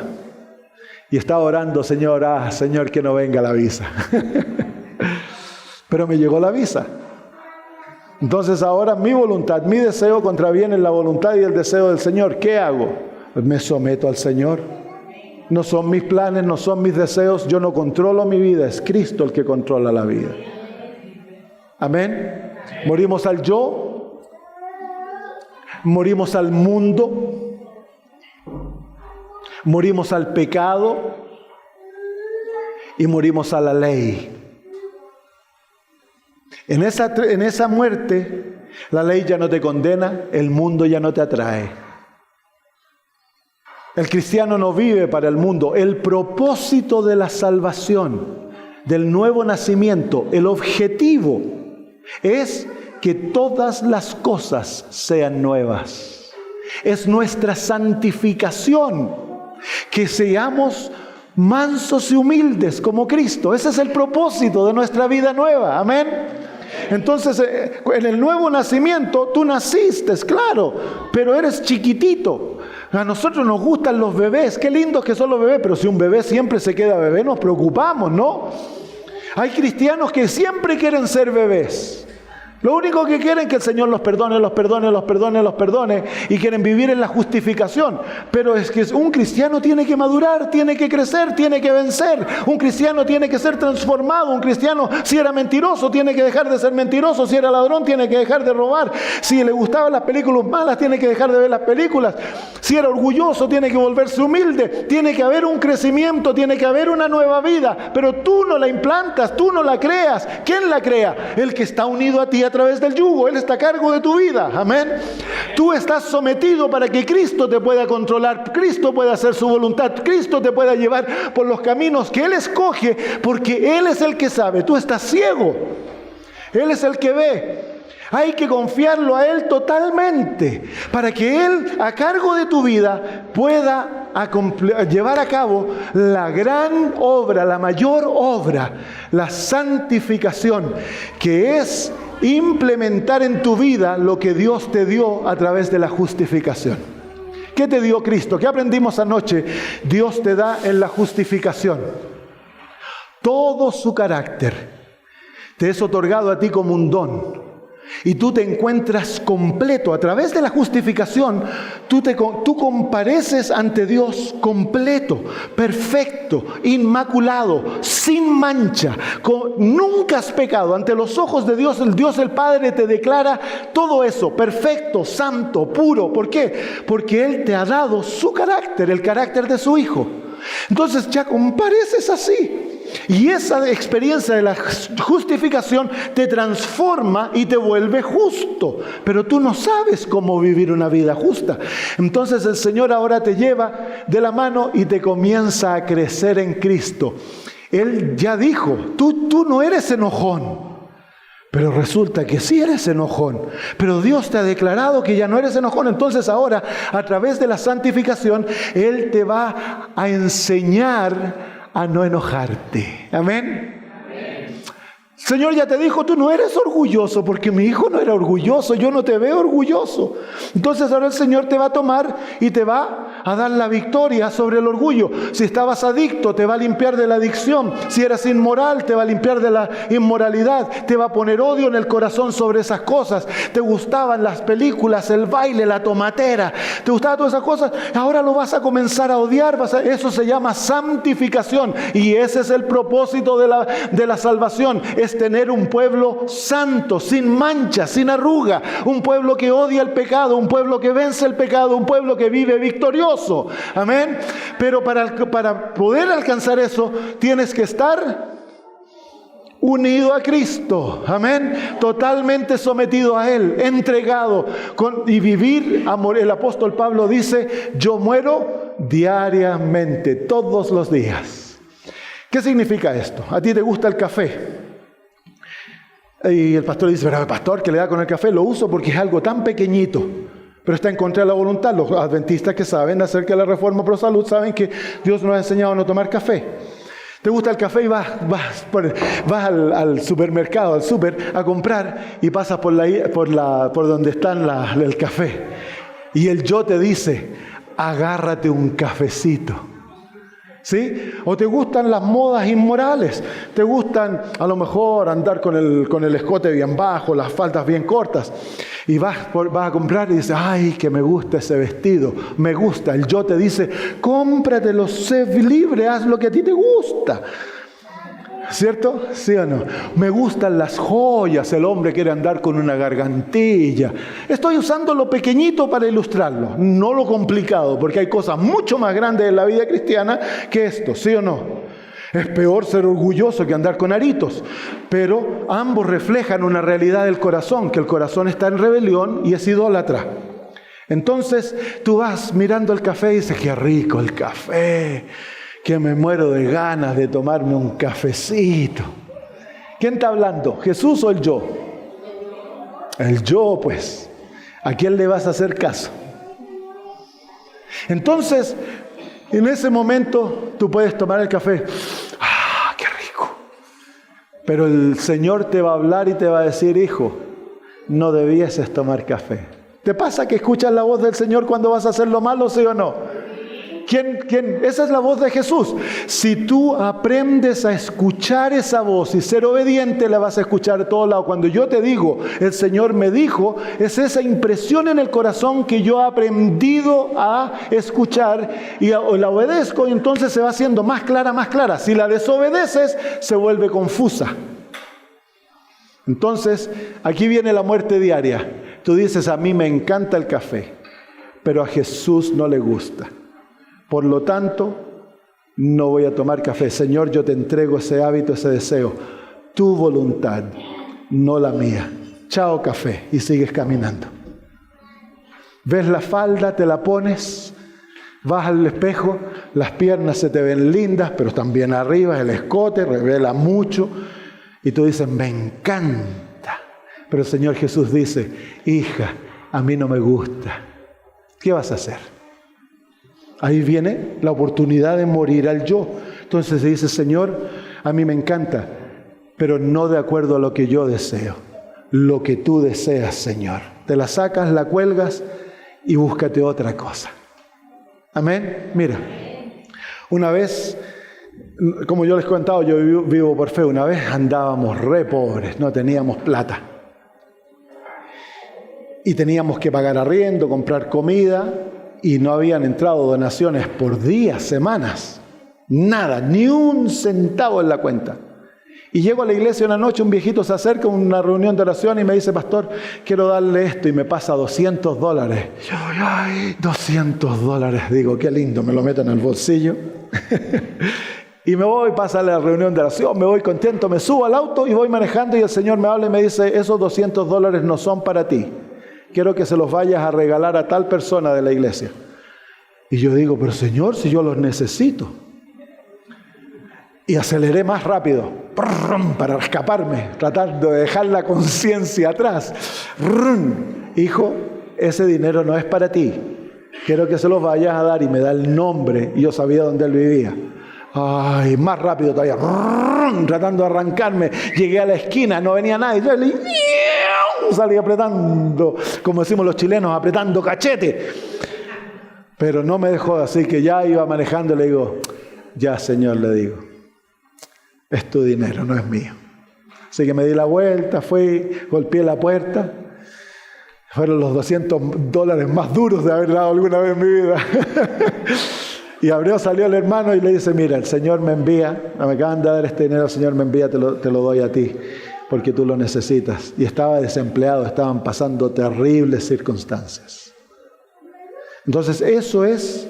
Y estaba orando, Señor, Señor, que no venga la visa. Pero me llegó la visa. Entonces ahora mi voluntad, mi deseo contraviene la voluntad y el deseo del Señor. ¿Qué hago? Pues me someto al Señor. No son mis planes, no son mis deseos. Yo no controlo mi vida, es Cristo el que controla la vida. Amén. Morimos al yo, morimos al mundo, morimos al pecado y morimos a la ley. En esa muerte, la ley ya no te condena, el mundo ya no te atrae. El cristiano no vive para el mundo. El propósito de la salvación, del nuevo nacimiento, el objetivo es que todas las cosas sean nuevas. Es nuestra santificación, que seamos mansos y humildes como Cristo. Ese es el propósito de nuestra vida nueva. Amén. Entonces, en el nuevo nacimiento, tú naciste, claro, pero eres chiquitito. A nosotros nos gustan los bebés, qué lindos que son los bebés, pero si un bebé siempre se queda bebé, nos preocupamos, ¿no? Hay cristianos que siempre quieren ser bebés. Lo único que quieren es que el Señor los perdone y quieren vivir en la justificación. Pero es que un cristiano tiene que madurar, tiene que crecer, tiene que vencer. Un cristiano tiene que ser transformado. Un cristiano, si era mentiroso, tiene que dejar de ser mentiroso. Si era ladrón, tiene que dejar de robar. Si le gustaban las películas malas, tiene que dejar de ver las películas. Si era orgulloso, tiene que volverse humilde. Tiene que haber un crecimiento, tiene que haber una nueva vida. Pero tú no la implantas, tú no la creas. ¿Quién la crea? El que está unido a ti a través del yugo. Él está a cargo de tu vida. Amén. Tú estás sometido para que Cristo te pueda controlar, Cristo pueda hacer su voluntad, Cristo te pueda llevar por los caminos que Él escoge, porque Él es el que sabe. Tú estás ciego, Él es el que ve. Hay que confiarlo a Él totalmente para que Él, a cargo de tu vida, pueda llevar a cabo la gran obra, la mayor obra, la santificación, que es implementar en tu vida lo que Dios te dio a través de la justificación. ¿Qué te dio Cristo? ¿Qué aprendimos anoche? Dios te da en la justificación todo su carácter. Te es otorgado a ti como un don. Y tú te encuentras completo. A través de la justificación, tú compareces ante Dios completo, perfecto, inmaculado, sin mancha. Nunca has pecado. Ante los ojos de Dios el Padre te declara todo eso, perfecto, santo, puro. ¿Por qué? Porque Él te ha dado su carácter, el carácter de su Hijo. Entonces ya compareces así. Y esa experiencia de la justificación te transforma y te vuelve justo. Pero tú no sabes cómo vivir una vida justa. Entonces el Señor ahora te lleva de la mano y te comienza a crecer en Cristo. Él ya dijo, tú no eres enojón. Pero resulta que sí eres enojón. Pero Dios te ha declarado que ya no eres enojón. Entonces ahora, a través de la santificación, Él te va a enseñar a no enojarte. Amén. Amén. Señor ya te dijo, tú no eres orgulloso, porque mi hijo no era orgulloso, yo no te veo orgulloso. Entonces ahora el Señor te va a tomar y te va a dar la victoria sobre el orgullo. Si estabas adicto, te va a limpiar de la adicción. Si eras inmoral, te va a limpiar de la inmoralidad. Te va a poner odio en el corazón sobre esas cosas. Te gustaban las películas, el baile, la tomatera. Te gustaban todas esas cosas. Ahora lo vas a comenzar a odiar. Eso se llama santificación. Y ese es el propósito de la salvación. Es tener un pueblo santo, sin mancha, sin arruga. Un pueblo que odia el pecado. Un pueblo que vence el pecado. Un pueblo que vive victorioso. Amén. Pero para poder alcanzar eso, tienes que estar unido a Cristo, amén, totalmente sometido a Él, entregado y vivir amor. El apóstol Pablo dice: yo muero diariamente, todos los días. ¿Qué significa esto? ¿A ti te gusta el café? Y el pastor dice: pero pastor, ¿qué le da con el café? Lo uso porque es algo tan pequeño, pero está en contra de la voluntad. Los adventistas que saben acerca de la reforma pro salud saben que Dios nos ha enseñado a no tomar café. Te gusta el café y vas al supermercado, al súper, a comprar, y pasas por donde están el café. Y el yo te dice: agárrate un cafecito. ¿Sí? O te gustan las modas inmorales. Te gustan a lo mejor andar con el escote bien bajo, las faldas bien cortas. Y vas a comprar y dices: ay, que me gusta ese vestido, me gusta. El yo te dice: cómpratelo, sé libre, haz lo que a ti te gusta. ¿Cierto? ¿Sí o no? Me gustan las joyas, el hombre quiere andar con una gargantilla. Estoy usando lo pequeñito para ilustrarlo, no lo complicado, porque hay cosas mucho más grandes en la vida cristiana que esto, ¿sí o no? Es peor ser orgulloso que andar con aritos, pero ambos reflejan una realidad del corazón, que el corazón está en rebelión y es idólatra. Entonces tú vas mirando el café y dices: qué rico el café, que me muero de ganas de tomarme un cafecito. ¿Quién está hablando? ¿Jesús o el yo? El yo, pues. ¿A quién le vas a hacer caso? Entonces, en ese momento tú puedes tomar el café. ¡Ah, qué rico! Pero el Señor te va a hablar y te va a decir: hijo, no debieses tomar café. ¿Te pasa que escuchas la voz del Señor cuando vas a hacer lo malo, sí o no? ¿Quién? Esa es la voz de Jesús. Si tú aprendes a escuchar esa voz y ser obediente, la vas a escuchar de todos lados. Cuando yo te digo: el Señor me dijo, es esa impresión en el corazón que yo he aprendido a escuchar y la obedezco, y entonces se va haciendo más clara, más clara. Si la desobedeces, se vuelve confusa. Entonces, aquí viene la muerte diaria. Tú dices: a mí me encanta el café, pero a Jesús no le gusta. Por lo tanto, no voy a tomar café. Señor, yo te entrego ese hábito, ese deseo. Tu voluntad, no la mía. Chao café, y sigues caminando. ¿Ves la falda? Te la pones, vas al espejo, las piernas se te ven lindas, pero también arriba, el escote revela mucho. Y tú dices: me encanta. Pero el Señor Jesús dice: hija, a mí no me gusta. ¿Qué vas a hacer? Ahí viene la oportunidad de morir al yo. Entonces se dice: Señor, a mí me encanta, pero no de acuerdo a lo que yo deseo. Lo que tú deseas, Señor. Te la sacas, la cuelgas y búscate otra cosa. Amén. Mira, una vez, como yo les he contado, yo vivo por fe. Una vez andábamos re pobres, no teníamos plata. Y teníamos que pagar arriendo, comprar comida. Y no habían entrado donaciones por días, semanas. Nada, ni un centavo en la cuenta. Y llego a la iglesia una noche, un viejito se acerca a una reunión de oración y me dice: pastor, quiero darle esto, y me pasa $200. Yo, ay, $200. Digo: qué lindo, me lo meto en el bolsillo. Y me voy, pasa la reunión de oración, me voy contento, me subo al auto y voy manejando, y el Señor me habla y me dice: esos $200 no son para ti. Quiero que se los vayas a regalar a tal persona de la iglesia. Y yo digo: pero Señor, si yo los necesito. Y aceleré más rápido para escaparme, tratando de dejar la conciencia atrás. Hijo, ese dinero no es para ti. Quiero que se los vayas a dar. Y me da el nombre, y yo sabía dónde él vivía. Ay, más rápido todavía, tratando de arrancarme. Llegué a la esquina, no venía nadie. Yo salí apretando, como decimos los chilenos, apretando cachete. Pero no me dejó, así que ya iba manejando y le digo, ya Señor, le digo, es tu dinero, no es mío. Así que me di la vuelta, fui, golpeé la puerta. Fueron los $200 más duros de haber dado alguna vez en mi vida. Y abrió, salió el hermano y le dice, mira, el Señor me envía, me acaban de dar este dinero, el Señor me envía, te lo doy a ti, porque tú lo necesitas. Y estaba desempleado, estaban pasando terribles circunstancias. Entonces eso es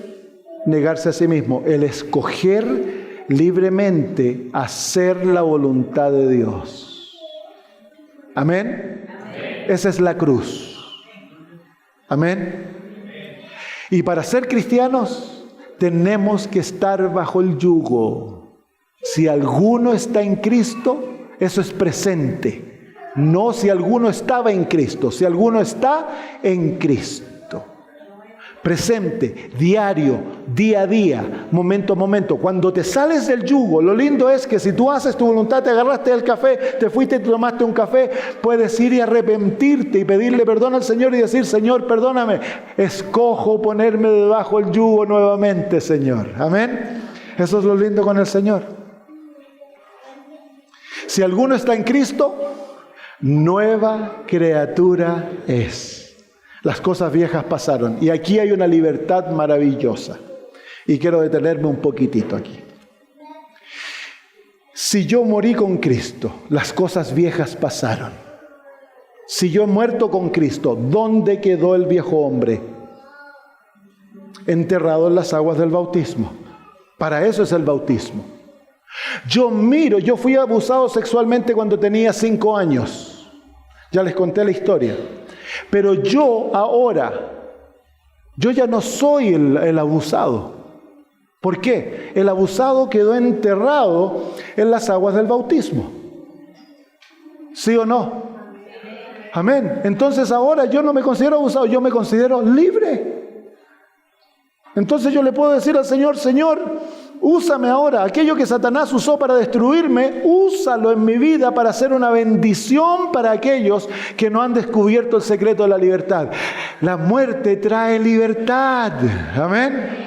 negarse a sí mismo, el escoger libremente hacer la voluntad de Dios. Amén. Esa es la cruz. Amén. Y para ser cristianos tenemos que estar bajo el yugo. Si alguno está en Cristo, eso es presente. No si alguno estaba en Cristo, si alguno está en Cristo. Presente, diario, día a día, momento a momento. Cuando te sales del yugo, lo lindo es que si tú haces tu voluntad, te agarraste del café, te fuiste y tomaste un café, puedes ir y arrepentirte y pedirle perdón al Señor y decir, Señor, perdóname, escojo ponerme debajo del yugo nuevamente, Señor. Amén. Eso es lo lindo con el Señor. Si alguno está en Cristo, nueva criatura es. Las cosas viejas pasaron y aquí hay una libertad maravillosa. Y quiero detenerme un poquitito aquí. Si yo morí con Cristo, las cosas viejas pasaron. Si yo he muerto con Cristo, ¿dónde quedó el viejo hombre? Enterrado en las aguas del bautismo. Para eso es el bautismo. Yo fui abusado sexualmente cuando tenía 5 años. Ya les conté la historia. Pero yo ya no soy el abusado. ¿Por qué? El abusado quedó enterrado en las aguas del bautismo. ¿Sí o no? Amén. Entonces ahora yo no me considero abusado, yo me considero libre. Entonces yo le puedo decir al Señor, Señor, úsame ahora. Aquello que Satanás usó para destruirme, úsalo en mi vida para hacer una bendición para aquellos que no han descubierto el secreto de la libertad. La muerte trae libertad. Amén.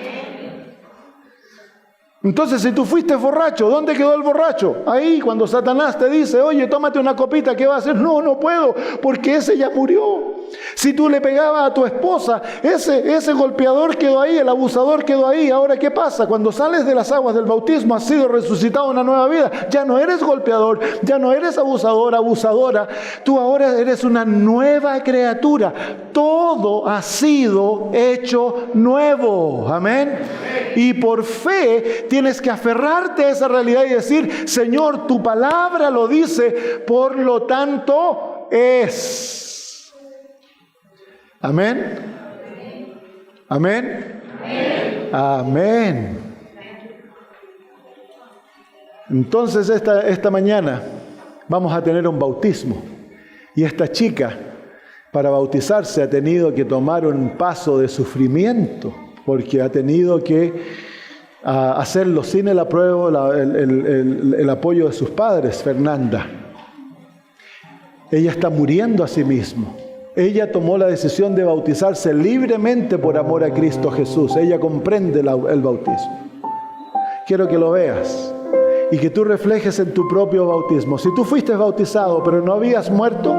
Entonces, si tú fuiste borracho, ¿dónde quedó el borracho? Ahí, cuando Satanás te dice, oye, tómate una copita, ¿qué va a hacer? No puedo, porque ese ya murió. Si tú le pegabas a tu esposa, ese golpeador quedó ahí, el abusador quedó ahí. Ahora, ¿qué pasa? Cuando sales de las aguas del bautismo, has sido resucitado a una nueva vida. Ya no eres golpeador, ya no eres abusador, abusadora. Tú ahora eres una nueva criatura. Todo ha sido hecho nuevo. Amén. Y por fe tienes que aferrarte a esa realidad y decir, Señor, tu palabra lo dice, por lo tanto es. Amén. Amén. Amén. Entonces esta mañana vamos a tener un bautismo. Y esta chica, para bautizarse, ha tenido que tomar un paso de sufrimiento, porque ha tenido que hacerlo sin el apruebo, el apoyo de sus padres, Fernanda. Ella está muriendo a sí misma. Ella tomó la decisión de bautizarse libremente por amor a Cristo Jesús. Ella comprende el bautismo. Quiero que lo veas y que tú reflejes en tu propio bautismo. Si tú fuiste bautizado pero no habías muerto,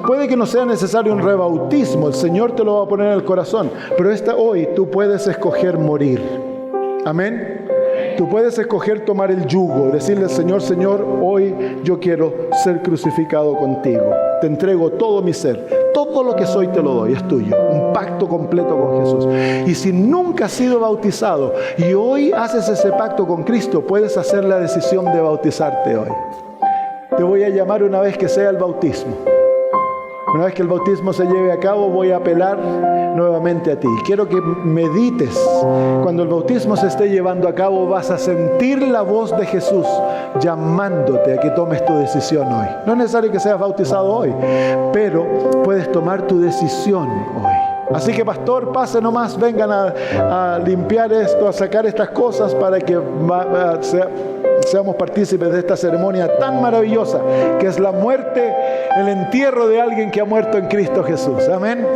puede que no sea necesario un rebautismo. El Señor te lo va a poner en el corazón. Pero hoy tú puedes escoger morir. Amén. Tú puedes escoger tomar el yugo, decirle al Señor, Señor, hoy yo quiero ser crucificado contigo. Te entrego todo mi ser, todo lo que soy te lo doy, es tuyo. Un pacto completo con Jesús. Y si nunca has sido bautizado y hoy haces ese pacto con Cristo, puedes hacer la decisión de bautizarte hoy. Te voy a llamar una vez que sea el bautismo. Una vez que el bautismo se lleve a cabo, voy a apelar nuevamente a ti. Quiero que medites. Cuando el bautismo se esté llevando a cabo, vas a sentir la voz de Jesús llamándote a que tomes tu decisión hoy. No es necesario que seas bautizado hoy, pero puedes tomar tu decisión hoy. Así que, pastor, pase nomás, vengan a limpiar esto, a sacar estas cosas para que seamos partícipes de esta ceremonia tan maravillosa que es la muerte, el entierro de alguien que ha muerto en Cristo Jesús. Amén.